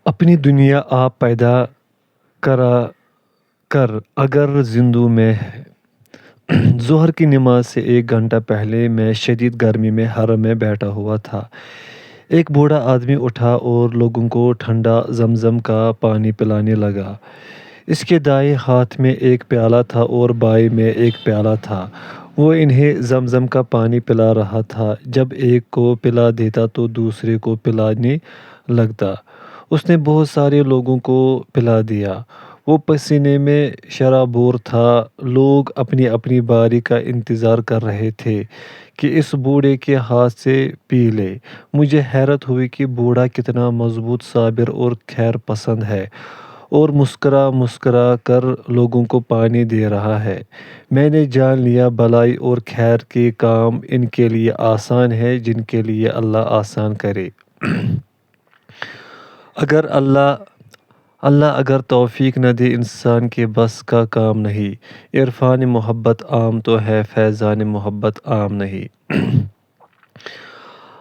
اپنی دنیا آپ پیدا کرا کر اگر زندوں میں ہے۔ ظہر کی نماز سے 1 گھنٹہ پہلے میں شدید گرمی میں حرم میں بیٹھا ہوا تھا۔ ایک بوڑھا آدمی اٹھا اور لوگوں کو ٹھنڈا زمزم کا پانی پلانے لگا۔ اس کے دائیں ہاتھ میں ایک پیالہ تھا اور بائیں میں ایک پیالہ تھا۔ وہ انہیں زمزم کا پانی پلا رہا تھا۔ جب ایک کو پلا دیتا تو دوسرے کو پلانے لگتا۔ اس نے بہت سارے لوگوں کو پلا دیا۔ وہ پسینے میں شرابور تھا۔ لوگ اپنی اپنی باری کا انتظار کر رہے تھے کہ اس بوڑھے کے ہاتھ سے پی لے۔ مجھے حیرت ہوئی کہ بوڑھا کتنا مضبوط، صابر اور خیر پسند ہے اور مسکرا مسکرا کر لوگوں کو پانی دے رہا ہے۔ میں نے جان لیا بھلائی اور خیر کے کام ان کے لیے آسان ہیں جن کے لیے اللہ آسان کرے۔ اللہ اگر توفیق نہ دے انسان کے بس کا کام نہیں۔ عرفان محبت عام تو ہے فیضان محبت عام نہیں۔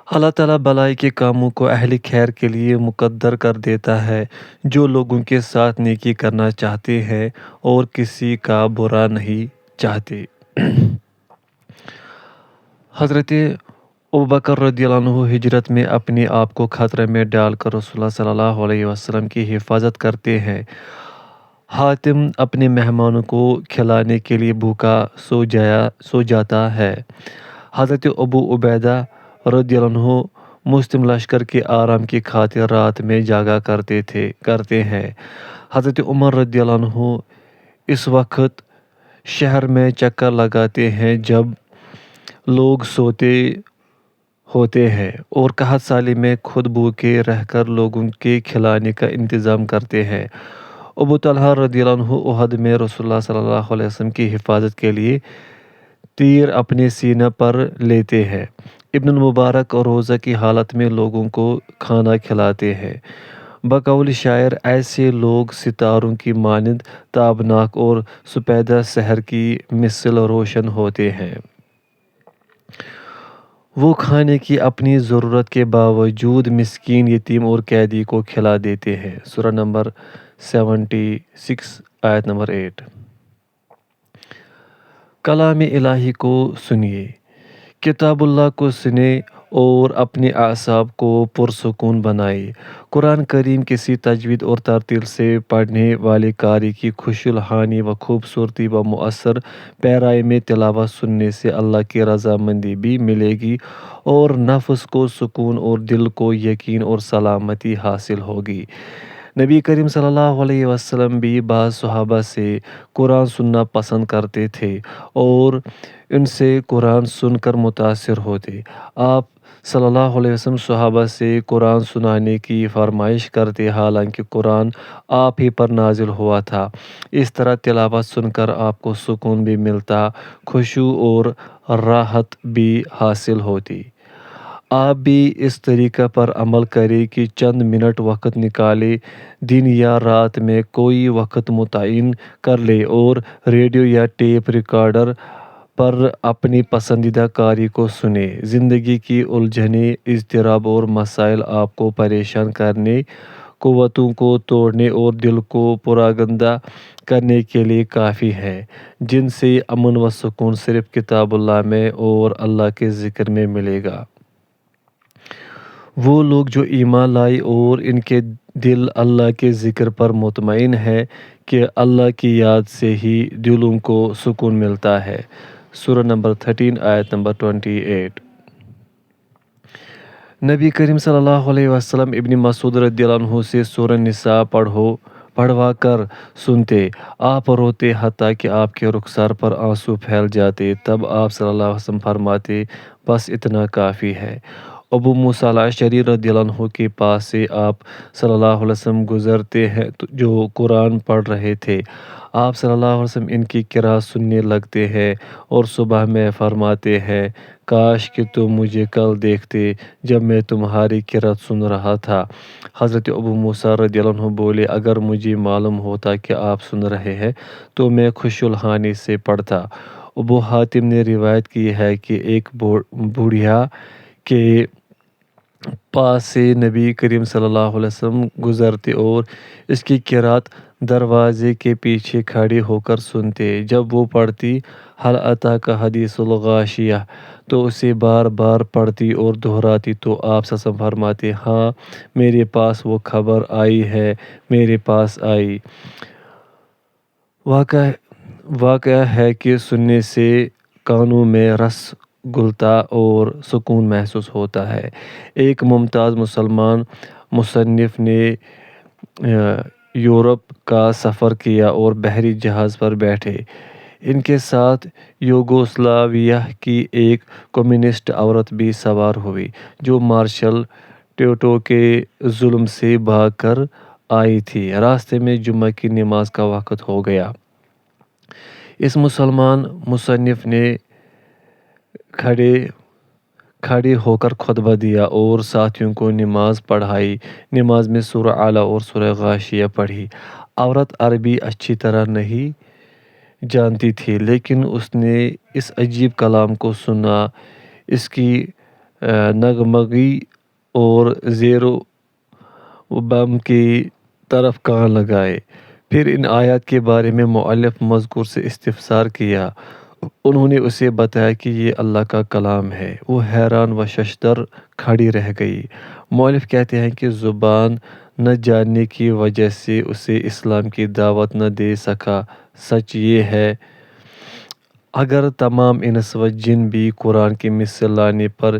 اللہ تعالیٰ بھلائی کے کاموں کو اہل خیر کے لیے مقدر کر دیتا ہے جو لوگوں کے ساتھ نیکی کرنا چاہتے ہیں اور کسی کا برا نہیں چاہتے۔ حضرت ابوبکر رضی اللہ عنہ ہجرت میں اپنے آپ کو خطرے میں ڈال کر رسول اللہ صلی اللہ علیہ وسلم کی حفاظت کرتے ہیں۔ حاتم اپنے مہمانوں کو کھلانے کے لیے بھوکا سو جاتا ہے۔ حضرت ابو عبیدہ رضی اللہ عنہ مسلم لشکر کے آرام کی خاطر رات میں جاگا کرتے ہیں۔ حضرت عمر رضی اللہ عنہ اس وقت شہر میں چکر لگاتے ہیں جب لوگ سوتے ہوتے ہیں اور قحط سالی میں خود بھوکے رہ کر لوگوں کے کھلانے کا انتظام کرتے ہیں۔ ابو طلحہ رضی اللہ عنہ احد میں رسول اللہ صلی اللہ علیہ وسلم کی حفاظت کے لیے تیر اپنے سینے پر لیتے ہیں۔ ابن المبارک روزہ کی حالت میں لوگوں کو کھانا کھلاتے ہیں۔ بقول شاعر ایسے لوگ ستاروں کی مانند تابناک اور سپیدہ سحر کی مثل روشن ہوتے ہیں۔ وہ کھانے کی اپنی ضرورت کے باوجود مسکین، یتیم اور قیدی کو کھلا دیتے ہیں۔ سورہ نمبر 76 آیت نمبر 8۔ کلام الہی کو سنیے، کتاب اللہ کو سنیں اور اپنے اعصاب کو پرسکون بنائیں۔ قرآن کریم کسی تجوید اور ترتیل سے پڑھنے والے قاری کی خوش الحانی و خوبصورتی و مؤثر پیرائی میں تلاوت سننے سے اللہ کی رضامندی بھی ملے گی اور نفس کو سکون اور دل کو یقین اور سلامتی حاصل ہوگی۔ نبی کریم صلی اللہ علیہ وسلم بھی بعض صحابہ سے قرآن سننا پسند کرتے تھے اور ان سے قرآن سن کر متاثر ہوتے۔ آپ صلی اللہ علیہ وسلم صحابہ سے قرآن سنانے کی فرمائش کرتے حالانکہ قرآن آپ ہی پر نازل ہوا تھا۔ اس طرح تلاوت سن کر آپ کو سکون بھی ملتا، خشوع اور راحت بھی حاصل ہوتی۔ آپ بھی اس طریقہ پر عمل کریں کہ چند منٹ وقت نکالیں، دن یا رات میں کوئی وقت متعین کر لیں اور ریڈیو یا ٹیپ ریکارڈر پر اپنی پسندیدہ قاری کو سنیں۔ زندگی کی الجھنیں، اضطراب اور مسائل آپ کو پریشان کرنے، قوتوں کو توڑنے اور دل کو پراگندہ کرنے کے لیے کافی ہیں، جن سے امن و سکون صرف کتاب اللہ میں اور اللہ کے ذکر میں ملے گا۔ وہ لوگ جو ایمان لائے اور ان کے دل اللہ کے ذکر پر مطمئن ہیں کہ اللہ کی یاد سے ہی دلوں کو سکون ملتا ہے۔ سورہ نمبر 13 آیت نمبر 28۔ نبی کریم صلی اللہ علیہ وسلم ابن مسعود رضی اللہ عنہ سے سورہ نساء پڑھوا کر سنتے۔ آپ روتے حتیٰ کہ آپ کے رخسار پر آنسو پھیل جاتے۔ تب آپ صلی اللہ علیہ وسلم فرماتے، بس اتنا کافی ہے۔ ابو موسیٰ الاشعری رضی اللہ عنہ کے پاس سے آپ صلی اللہ علیہ وسلم گزرتے ہیں جو قرآن پڑھ رہے تھے۔ آپ صلی اللہ علیہ وسلم ان کی قرأت سننے لگتے ہیں اور صبح میں فرماتے ہیں، کاش کہ تم مجھے کل دیکھتے جب میں تمہاری قرأت سن رہا تھا۔ حضرت ابو موسیٰ رضی اللہ عنہ بولے، اگر مجھے معلوم ہوتا کہ آپ سن رہے ہیں تو میں خوش الحانی سے پڑھتا۔ ابو حاتم نے روایت کی ہے کہ ایک بوڑھیا کے پاس سے نبی کریم صلی اللہ علیہ وسلم گزرتے اور اس کی قرات دروازے کے پیچھے کھڑے ہو کر سنتے۔ جب وہ پڑھتی حل اتی کا حدیث الغاشیہ تو اسے بار بار پڑھتی اور دہراتی تو آپ صلی اللہ علیہ وسلم فرماتے، ہاں میرے پاس وہ خبر آئی ہے، میرے پاس آئی۔ واقعہ ہے کہ سننے سے کانوں میں رس گلتا اور سکون محسوس ہوتا ہے۔ ایک ممتاز مسلمان مصنف نے یورپ کا سفر کیا اور بحری جہاز پر بیٹھے۔ ان کے ساتھ یوگوسلاویہ کی ایک کمیونسٹ عورت بھی سوار ہوئی جو مارشل ٹیٹو کے ظلم سے بھاگ کر آئی تھی۔ راستے میں جمعہ کی نماز کا وقت ہو گیا۔ اس مسلمان مصنف نے کھڑے ہو کر خطبہ دیا اور ساتھیوں کو نماز پڑھائی۔ نماز میں سورہ اعلیٰ اور سورہ غاشیہ پڑھی۔ عورت عربی اچھی طرح نہیں جانتی تھی لیکن اس نے اس عجیب کلام کو سنا، اس کی نغمگی اور زیر و بم کی طرف کان لگائے۔ پھر ان آیات کے بارے میں مؤلف مذکور سے استفسار کیا۔ انہوں نے اسے بتایا کہ یہ اللہ کا کلام ہے۔ وہ حیران و ششدر کھڑی رہ گئی۔ مؤلف کہتے ہیں کہ زبان نہ جاننے کی وجہ سے اسے اسلام کی دعوت نہ دے سکا۔ سچ یہ ہے اگر تمام انس و جن بھی قرآن کی مثل لانے پر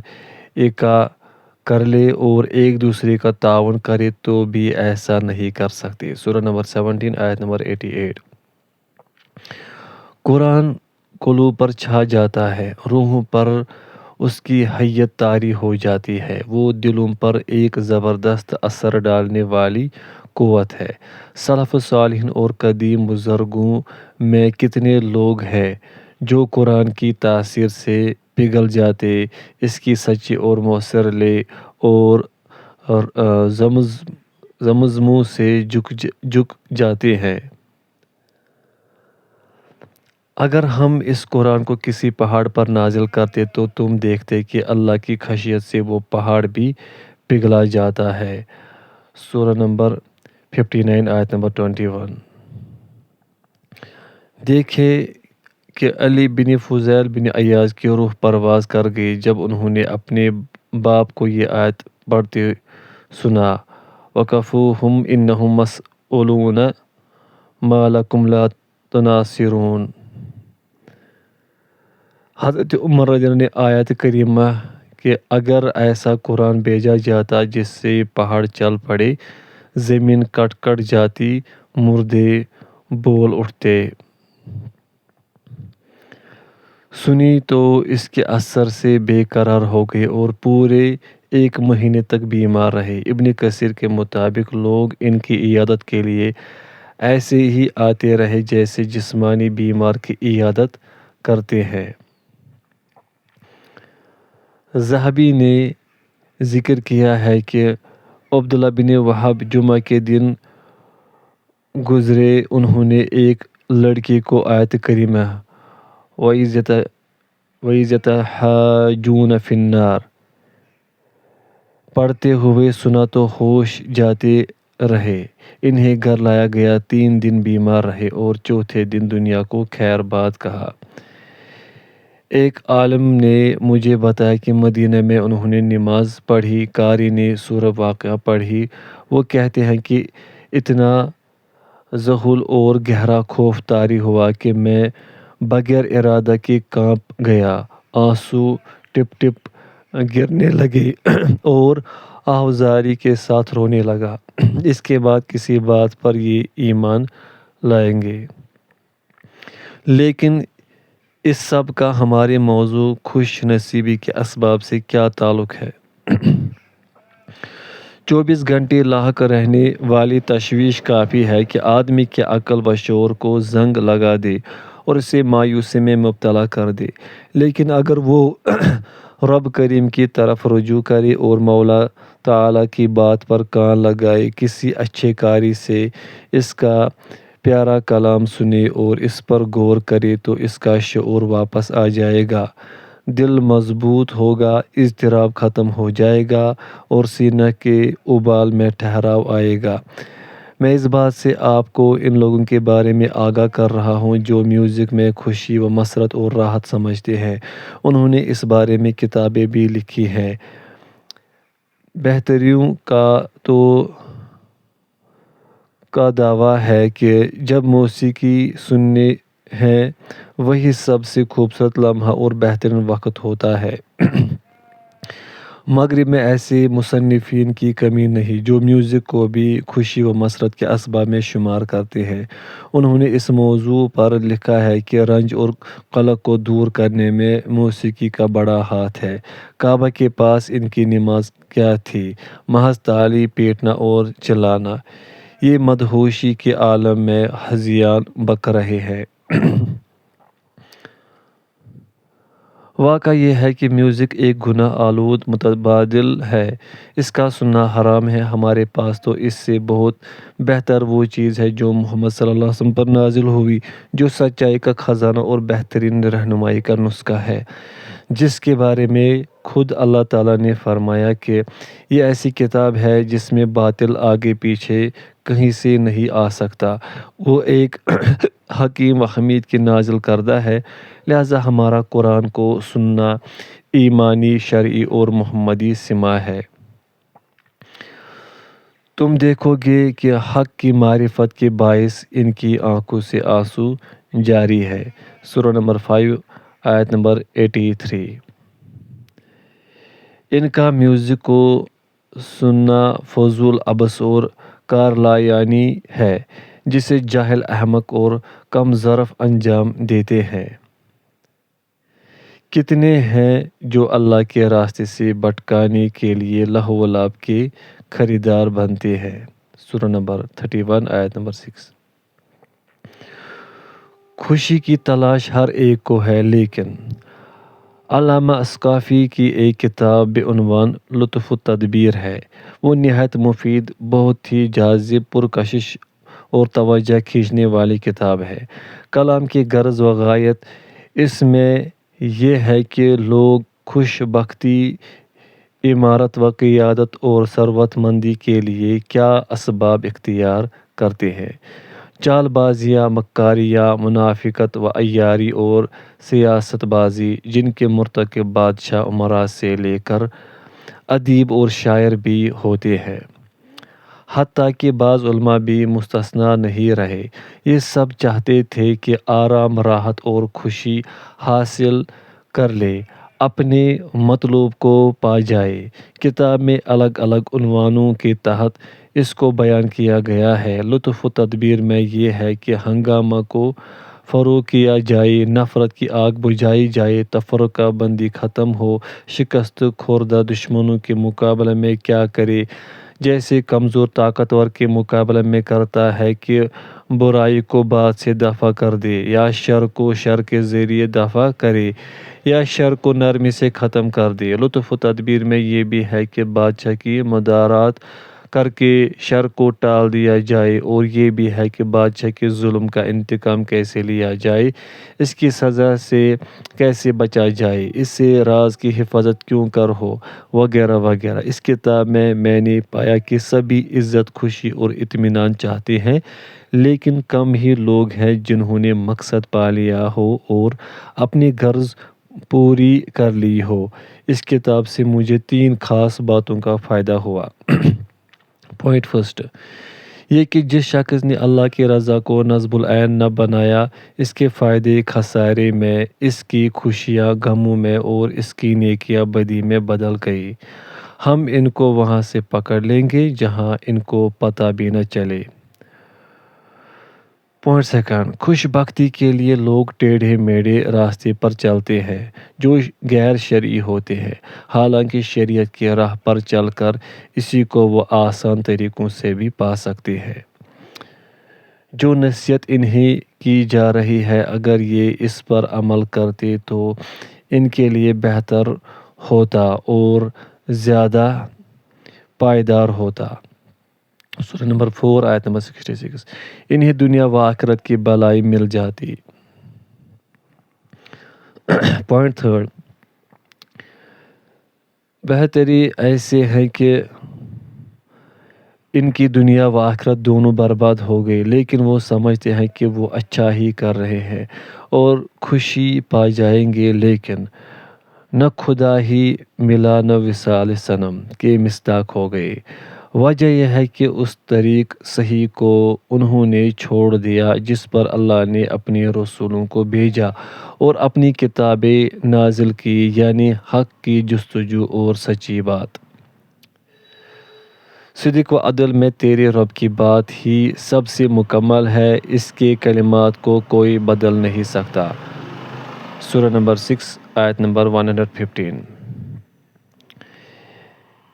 ایکا کر لے اور ایک دوسرے کا تعاون کرے تو بھی ایسا نہیں کر سکتے۔ سورہ نمبر 17 آیت نمبر 88۔ قرآن قلوب پر چھا جاتا ہے، روحوں پر اس کی حیت طاری ہو جاتی ہے۔ وہ دلوں پر ایک زبردست اثر ڈالنے والی قوت ہے۔ سلف صالحین اور قدیم بزرگوں میں کتنے لوگ ہیں جو قرآن کی تاثیر سے پگھل جاتے، اس کی سچی اور مؤثر لے اور زمزموں سے جھک جاتے ہیں۔ اگر ہم اس قرآن کو کسی پہاڑ پر نازل کرتے تو تم دیکھتے کہ اللہ کی خشیت سے وہ پہاڑ بھی پگھلا جاتا ہے۔ سورہ نمبر 59 آیت نمبر 21۔ دیکھے کہ علی بن فضیل بن عیاض کی روح پرواز کر گئی جب انہوں نے اپنے باپ کو یہ آیت پڑھتے سنا، وَقِفُوهُمْ إِنَّهُمْ مَسْئُولُونَ مَا لَكُمْ لَا تَنَاصِرُونَ۔ حضرت عمر رضی اللہ عنہ نے آیت کریمہ کہ اگر ایسا قرآن بھیجا جاتا جس سے پہاڑ چل پڑے، زمین کٹ جاتی، مردے بول اٹھتے، سنی تو اس کے اثر سے بے قرار ہو گئے اور پورے 1 مہینے تک بیمار رہے۔ ابن کثیر کے مطابق لوگ ان کی عیادت کے لیے ایسے ہی آتے رہے جیسے جسمانی بیمار کی عیادت کرتے ہیں۔ ذہبی نے ذکر کیا ہے کہ عبداللہ بن وہب جمعہ کے دن گزرے، انہوں نے ایک لڑکی کو آیت کریمہ وَإِذْ يَتَحَاجُّونَ فِي النَّارِ پڑھتے ہوئے سنا تو ہوش جاتے رہے۔ انہیں گھر لایا گیا، 3 دن بیمار رہے اور چوتھے دن دنیا کو خیر باد کہا۔ ایک عالم نے مجھے بتایا کہ مدینہ میں انہوں نے نماز پڑھی، قاری نے سورہ واقعہ پڑھی۔ وہ کہتے ہیں کہ اتنا ذہول اور گہرا خوف طاری ہوا کہ میں بغیر ارادہ کے کانپ گیا، آنسو ٹپ ٹپ گرنے لگے اور آہوازری کے ساتھ رونے لگا۔ اس کے بعد کسی بات پر یہ ایمان لائیں گے؟ لیکن اس سب کا ہمارے موضوع خوش نصیبی کے اسباب سے کیا تعلق ہے؟ 24 گھنٹے لاحق رہنے والی تشویش کافی ہے کہ آدمی کے عقل و شعور کو زنگ لگا دے اور اسے مایوسی میں مبتلا کر دے۔ لیکن اگر وہ رب کریم کی طرف رجوع کرے اور مولا تعالیٰ کی بات پر کان لگائے، کسی اچھے قاری سے اس کا پیارا کلام سنے اور اس پر غور کرے تو اس کا شعور واپس آ جائے گا۔ دل مضبوط ہوگا، اضطراب ختم ہو جائے گا اور سینہ کے ابال میں ٹھہراؤ آئے گا۔ میں اس بات سے آپ کو ان لوگوں کے بارے میں آگاہ کر رہا ہوں جو میوزک میں خوشی و مسرت اور راحت سمجھتے ہیں۔ انہوں نے اس بارے میں کتابیں بھی لکھی ہیں۔ بہتریوں کا دعویٰ ہے کہ جب موسیقی سننے ہیں وہی سب سے خوبصورت لمحہ اور بہترین وقت ہوتا ہے۔ مغرب میں ایسے مصنفین کی کمی نہیں جو میوزک کو بھی خوشی و مسرت کے اسباب میں شمار کرتے ہیں۔ انہوں نے اس موضوع پر لکھا ہے کہ رنج اور قلق کو دور کرنے میں موسیقی کا بڑا ہاتھ ہے۔ کعبہ کے پاس ان کی نماز کیا تھی؟ محض تالی پیٹنا اور چلانا۔ یہ مدہوشی کے عالم میں ہذیان بک رہے ہیں۔ واقعہ یہ ہے کہ میوزک ایک گناہ آلود متبادل ہے۔ اس کا سننا حرام ہے۔ ہمارے پاس تو اس سے بہت بہتر وہ چیز ہے جو محمد صلی اللہ علیہ وسلم پر نازل ہوئی، جو سچائی کا خزانہ اور بہترین رہنمائی کا نسخہ ہے، جس کے بارے میں خود اللہ تعالیٰ نے فرمایا کہ یہ ایسی کتاب ہے جس میں باطل آگے پیچھے کہیں سے نہیں آ سکتا، وہ ایک حکیم و حمید کی نازل کردہ ہے۔ لہٰذا ہمارا قرآن کو سننا ایمانی، شرعی اور محمدی سمہ ہے۔ تم دیکھو گے کہ حق کی معرفت کے باعث ان کی آنکھوں سے آنسو جاری ہے۔ سورہ نمبر 5 آیت نمبر 83۔ ان کا میوزک کو سننا فضول، عبث اور کارلایانی ہے جسے جاہل، احمق اور کم ظرف انجام دیتے ہیں۔ کتنے ہیں جو اللہ کے راستے سے بھٹکانے کے لیے لہو و لعب کے خریدار بنتے ہیں۔ سورہ نمبر 31 آیت نمبر 6۔ خوشی کی تلاش ہر ایک کو ہے، لیکن علامہ اسقافی کی ایک کتاب بعنوان لطف التدبیر ہے۔ وہ نہایت مفید، بہت ہی جاذب، پرکشش اور توجہ کھینچنے والی کتاب ہے۔ کلام کی غرض و غایت اس میں یہ ہے کہ لوگ خوش بختی، امارت و قیادت اور ثروت مندی کے لیے کیا اسباب اختیار کرتے ہیں۔ چال بازیاں، مکاریاں، منافقت و عیاری اور سیاست بازی جن کے مرتکب بادشاہ، امراء سے لے کر ادیب اور شاعر بھی ہوتے ہیں، حتیٰ کہ بعض علماء بھی مستثنیٰ نہیں رہے، یہ سب چاہتے تھے کہ آرام، راحت اور خوشی حاصل کر لے، اپنے مطلوب کو پا جائے۔ کتاب میں الگ الگ عنوانوں کے تحت اس کو بیان کیا گیا ہے۔ لطف و تدبیر میں یہ ہے کہ ہنگامہ کو فروغ کیا جائے، نفرت کی آگ بجھائی جائے، تفرقہ بندی ختم ہو، شکست خوردہ دشمنوں کے مقابلے میں کیا کرے، جیسے کمزور طاقتور کے مقابلے میں کرتا ہے کہ برائی کو بات سے دفع کر دے، یا شر کو شر کے ذریعے دفع کرے، یا شر کو نرمی سے ختم کر دے۔ لطف و تدبیر میں یہ بھی ہے کہ بادشاہ کی مدارات کر کے شر کو ٹال دیا جائے، اور یہ بھی ہے کہ بادشاہ کے ظلم کا انتقام کیسے لیا جائے، اس کی سزا سے کیسے بچا جائے، اس سے راز کی حفاظت کیوں کر ہو، وغیرہ وغیرہ۔ اس کتاب میں نے پایا کہ سبھی عزت، خوشی اور اطمینان چاہتے ہیں، لیکن کم ہی لوگ ہیں جنہوں نے مقصد پا لیا ہو اور اپنی غرض پوری کر لی ہو۔ اس کتاب سے مجھے 3 خاص باتوں کا فائدہ ہوا۔ پوائنٹ فرسٹ، یہ کہ جس شخص نے اللہ کی رضا کو نصب العین نہ بنایا، اس کے فائدے خسارے میں، اس کی خوشیاں غموں میں اور اس کی نیکیاں بدی میں بدل گئی۔ ہم ان کو وہاں سے پکڑ لیں گے جہاں ان کو پتہ بھی نہ چلے۔ پوائنٹ سیکنڈ، خوش بختی کے لیے لوگ ٹیڑھے میڑھے راستے پر چلتے ہیں جو غیر شرعی ہوتے ہیں، حالانکہ شریعت کی راہ پر چل کر اسی کو وہ آسان طریقوں سے بھی پا سکتے ہیں۔ جو نصیحت انہیں کی جا رہی ہے، اگر یہ اس پر عمل کرتے تو ان کے لیے بہتر ہوتا اور زیادہ پائیدار ہوتا۔ سورہ نمبر 4 آیت نمبر 66۔ انہیں دنیا و آخرت کی بھلائی مل جاتی۔ پوائنٹ تھرڈ، بہتری ایسے ہیں کہ ان کی دنیا و آخرت دونوں برباد ہو گئی، لیکن وہ سمجھتے ہیں کہ وہ اچھا ہی کر رہے ہیں اور خوشی پا جائیں گے، لیکن نہ خدا ہی ملا نہ وصال صنم کے مصداق ہو گئے۔ وجہ یہ ہے کہ اس طریق صحیح کو انہوں نے چھوڑ دیا جس پر اللہ نے اپنے رسولوں کو بھیجا اور اپنی کتابیں نازل کی، یعنی حق کی جستجو اور سچی بات۔ صدق و عدل میں تیرے رب کی بات ہی سب سے مکمل ہے، اس کے کلمات کو کوئی بدل نہیں سکتا۔ سورہ نمبر 6 آیت نمبر 115۔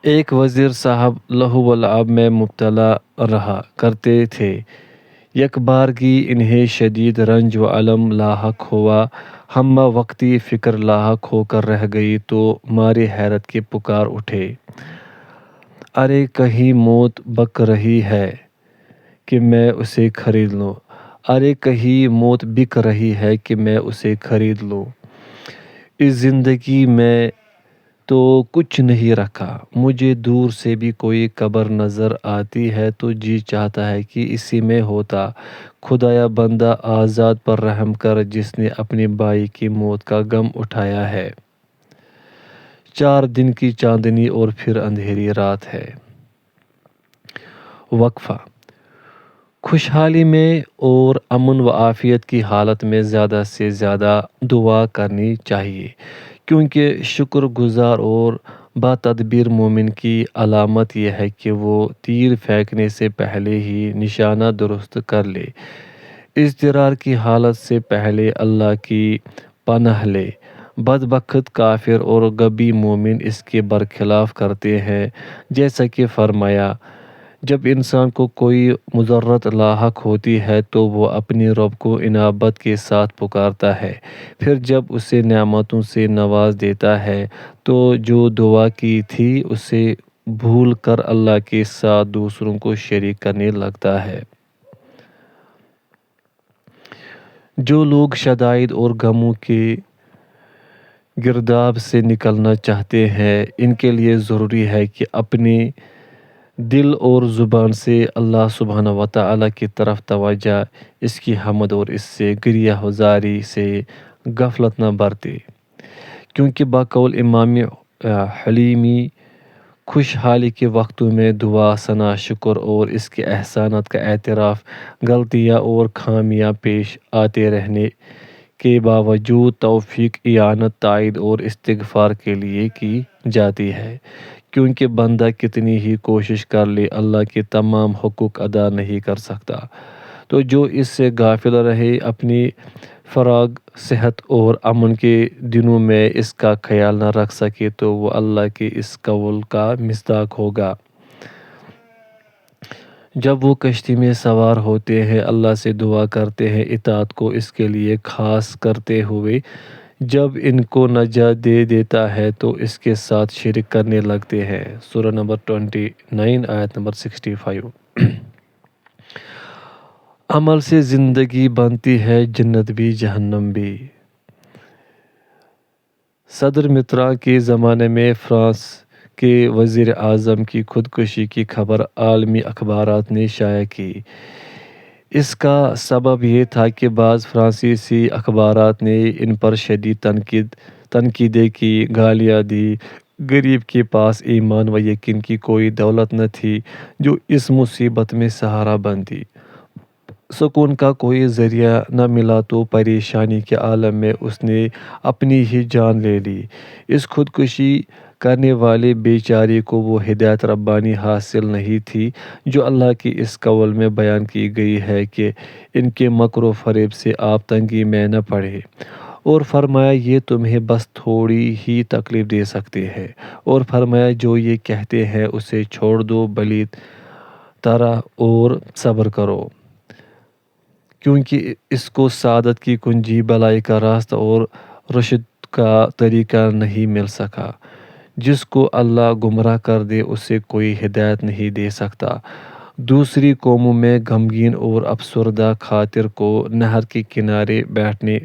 ایک وزیر صاحب لہو و لعب میں مبتلا رہا کرتے تھے۔ یک بارگی انہیں شدید رنج و علم لاحق ہوا، ہمہ وقتی فکر لاحق ہو کر رہ گئی تو مارے حیرت کے پکار اٹھے، ارے کہیں موت بک رہی ہے کہ میں اسے خرید لوں، ارے کہیں موت بک رہی ہے کہ میں اسے خرید لوں۔ اس زندگی میں تو کچھ نہیں رکھا، مجھے دور سے بھی کوئی قبر نظر آتی ہے تو جی چاہتا ہے کہ اسی میں ہوتا۔ خدایا بندہ آزاد پر رحم کر جس نے اپنے بھائی کی موت کا غم اٹھایا ہے۔ 4 دن کی چاندنی اور پھر اندھیری رات ہے۔ وقفہ۔ خوشحالی میں اور امن و عافیت کی حالت میں زیادہ سے زیادہ دعا کرنی چاہیے، کیونکہ شکر گزار اور باتدبیر مومن کی علامت یہ ہے کہ وہ تیر پھینکنے سے پہلے ہی نشانہ درست کر لے، اضطرار کی حالت سے پہلے اللہ کی پناہ لے۔ بدبخت کافر اور غبی مومن اس کے برخلاف کرتے ہیں، جیسا کہ فرمایا، جب انسان کو کوئی مضرت لاحق ہوتی ہے تو وہ اپنے رب کو انابت کے ساتھ پکارتا ہے، پھر جب اسے نعمتوں سے نواز دیتا ہے تو جو دعا کی تھی اسے بھول کر اللہ کے ساتھ دوسروں کو شریک کرنے لگتا ہے۔ جو لوگ شدائد اور غموں کے گرداب سے نکلنا چاہتے ہیں، ان کے لیے ضروری ہے کہ اپنے دل اور زبان سے اللہ سبحانہ و تعالیٰ کی طرف توجہ، اس کی حمد اور اس سے گریہ زاری سے غفلت نہ برتے، کیونکہ بقول امام حلیمی، خوشحالی کے وقتوں میں دعا، ثنا، شکر اور اس کے احسانات کا اعتراف، غلطیاں اور خامیاں پیش آتے رہنے کے باوجود توفیق، اعانت، تائید اور استغفار کے لیے کی جاتی ہے، کیونکہ بندہ کتنی ہی کوشش کر لے اللہ کے تمام حقوق ادا نہیں کر سکتا۔ تو جو اس سے غافل رہے، اپنی فراغ، صحت اور امن کے دنوں میں اس کا خیال نہ رکھ سکے تو وہ اللہ کے اس قول کا مصداق ہوگا، جب وہ کشتی میں سوار ہوتے ہیں، اللہ سے دعا کرتے ہیں اطاعت کو اس کے لیے خاص کرتے ہوئے، جب ان کو نجات دے دیتا ہے تو اس کے ساتھ شرک کرنے لگتے ہیں۔ سورہ نمبر 29 آیت نمبر 65۔ عمل سے زندگی بنتی ہے، جنت بھی جہنم بھی۔ صدر متران کے زمانے میں فرانس کے وزیر اعظم کی خودکشی کی خبر عالمی اخبارات نے شائع کی۔ اس کا سبب یہ تھا کہ بعض فرانسیسی اخبارات نے ان پر شدید تنقیدیں کی، گالیاں دی۔ غریب کے پاس ایمان و یقین کی کوئی دولت نہ تھی جو اس مصیبت میں سہارا بنتی، سکون کا کوئی ذریعہ نہ ملا تو پریشانی کے عالم میں اس نے اپنی ہی جان لے لی۔ اس خودکشی کرنے والے بیچارے کو وہ ہدایت ربانی حاصل نہیں تھی جو اللہ کی اس قول میں بیان کی گئی ہے کہ ان کے مکر و فریب سے آپ تنگی میں نہ پڑیں، اور فرمایا یہ تمہیں بس تھوڑی ہی تکلیف دے سکتے ہیں، اور فرمایا جو یہ کہتے ہیں اسے چھوڑ دو بلی طرح اور صبر کرو، کیونکہ اس کو سعادت کی کنجی، بھلائی کا راستہ اور رشد کا طریقہ نہیں مل سکا۔ جس کو اللہ گمراہ کر دے اسے کوئی ہدایت نہیں دے سکتا۔ دوسری قوموں میں غمگین اور افسردہ خاطر کو نہر کے کنارے بیٹھنے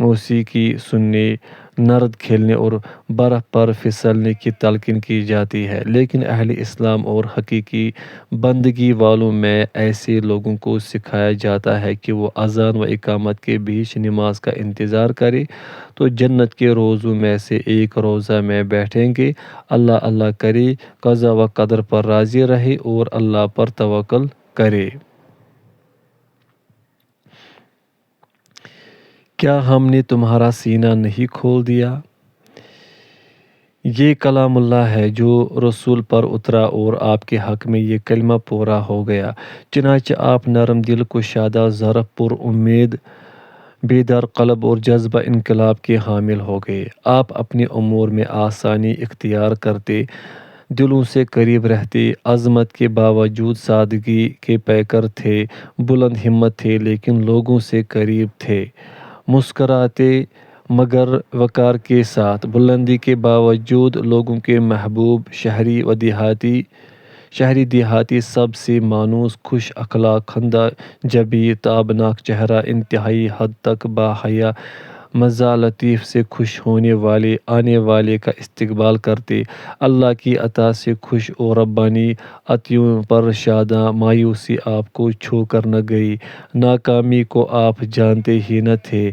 موسیقی سننے، نرد کھیلنے اور برف پر پھسلنے کی تلقین کی جاتی ہے، لیکن اہل اسلام اور حقیقی بندگی والوں میں ایسے لوگوں کو سکھایا جاتا ہے کہ وہ اذان و اقامت کے بیچ نماز کا انتظار کرے تو جنت کے روزوں میں سے ایک روزہ میں بیٹھیں گے، اللہ اللہ کرے، قضا و قدر پر راضی رہے اور اللہ پر توکل کرے۔ کیا ہم نے تمہارا سینہ نہیں کھول دیا؟ یہ کلام اللہ ہے جو رسول پر اترا اور آپ کے حق میں یہ کلمہ پورا ہو گیا، چنانچہ آپ نرم دل، کشادہ ظرف، پر امید، بیدار قلب اور جذبہ انقلاب کے حامل ہو گئے۔ آپ اپنے امور میں آسانی اختیار کرتے، دلوں سے قریب رہتے، عظمت کے باوجود سادگی کے پیکر تھے، بلند ہمت تھے لیکن لوگوں سے قریب تھے، مسکراتے مگر وقار کے ساتھ، بلندی کے باوجود لوگوں کے محبوب، شہری دیہاتی سب سے مانوس، خوش اخلاق، خندہ جبیں، تابناک چہرہ، انتہائی حد تک باحیا مزاح، لطیف سے خوش ہونے والے، آنے والے کا استقبال کرتے، اللہ کی عطا سے خوش اور ربانی عطیوں پر شاداں۔ مایوسی آپ کو چھو کر نہ گئی، ناکامی کو آپ جانتے ہی نہ تھے،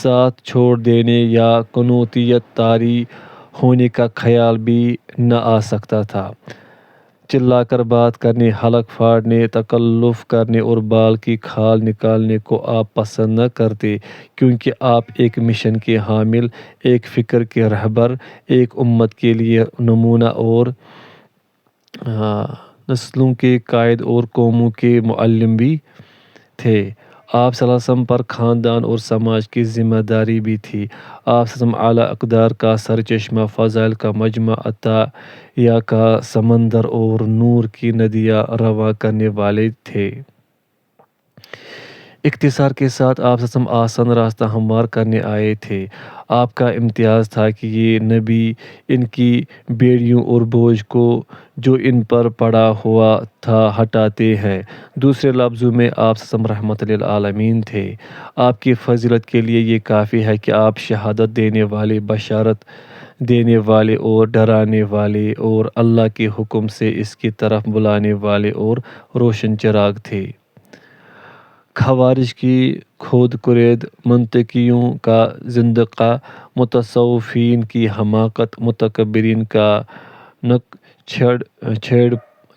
ساتھ چھوڑ دینے یا قنوطیت طاری ہونے کا خیال بھی نہ آ سکتا تھا۔ چلا کر بات کرنے، حلق پھاڑنے، تکلف کرنے اور بال کی کھال نکالنے کو آپ پسند نہ کرتے، کیونکہ آپ ایک مشن کے حامل، ایک فکر کے رہبر، ایک امت کے لیے نمونہ اور نسلوں کے قائد اور قوموں کے معلم بھی تھے۔ آپ صلی اللہ علیہ وسلم پر خاندان اور سماج کی ذمہ داری بھی تھی۔ آپ صلی اللہ علیہ وسلم اعلیٰ اقدار کا سرچشمہ، فضائل کا مجمع، عطیہ کا سمندر اور نور کی ندیاں رواں کرنے والے تھے۔ اختصار کے ساتھ آپ صلی اللہ علیہ وسلم آسان راستہ ہموار کرنے آئے تھے۔ آپ کا امتیاز تھا کہ یہ نبی ان کی بیڑیوں اور بوجھ کو جو ان پر پڑا ہوا تھا ہٹاتے ہیں۔ دوسرے لفظوں میں آپ صلی اللہ علیہ وسلم رحمت للعالمین تھے۔ آپ کی فضیلت کے لیے یہ کافی ہے کہ آپ شہادت دینے والے، بشارت دینے والے اور ڈرانے والے اور اللہ کے حکم سے اس کی طرف بلانے والے اور روشن چراغ تھے۔ خوارج کی خود کرید، منطقیوں کا زندقہ، متصوفین کی حماقت، متکبرین کا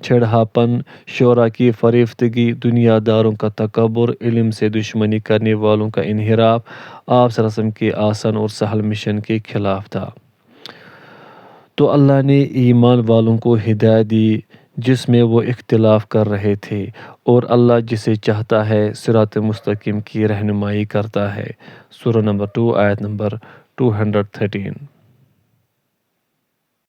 چھیڑھاپن، شعراء کی فریفتگی، دنیا داروں کا تکبر، علم سے دشمنی کرنے والوں کا انحراف آپ صلی اللہ علیہ وسلم کے آسان اور سہل مشن کے خلاف تھا۔ تو اللہ نے ایمان والوں کو ہدایت دی جس میں وہ اختلاف کر رہے تھے، اور اللہ جسے چاہتا ہے صراط مستقیم کی رہنمائی کرتا ہے۔ سورہ نمبر 2 آیت نمبر 213۔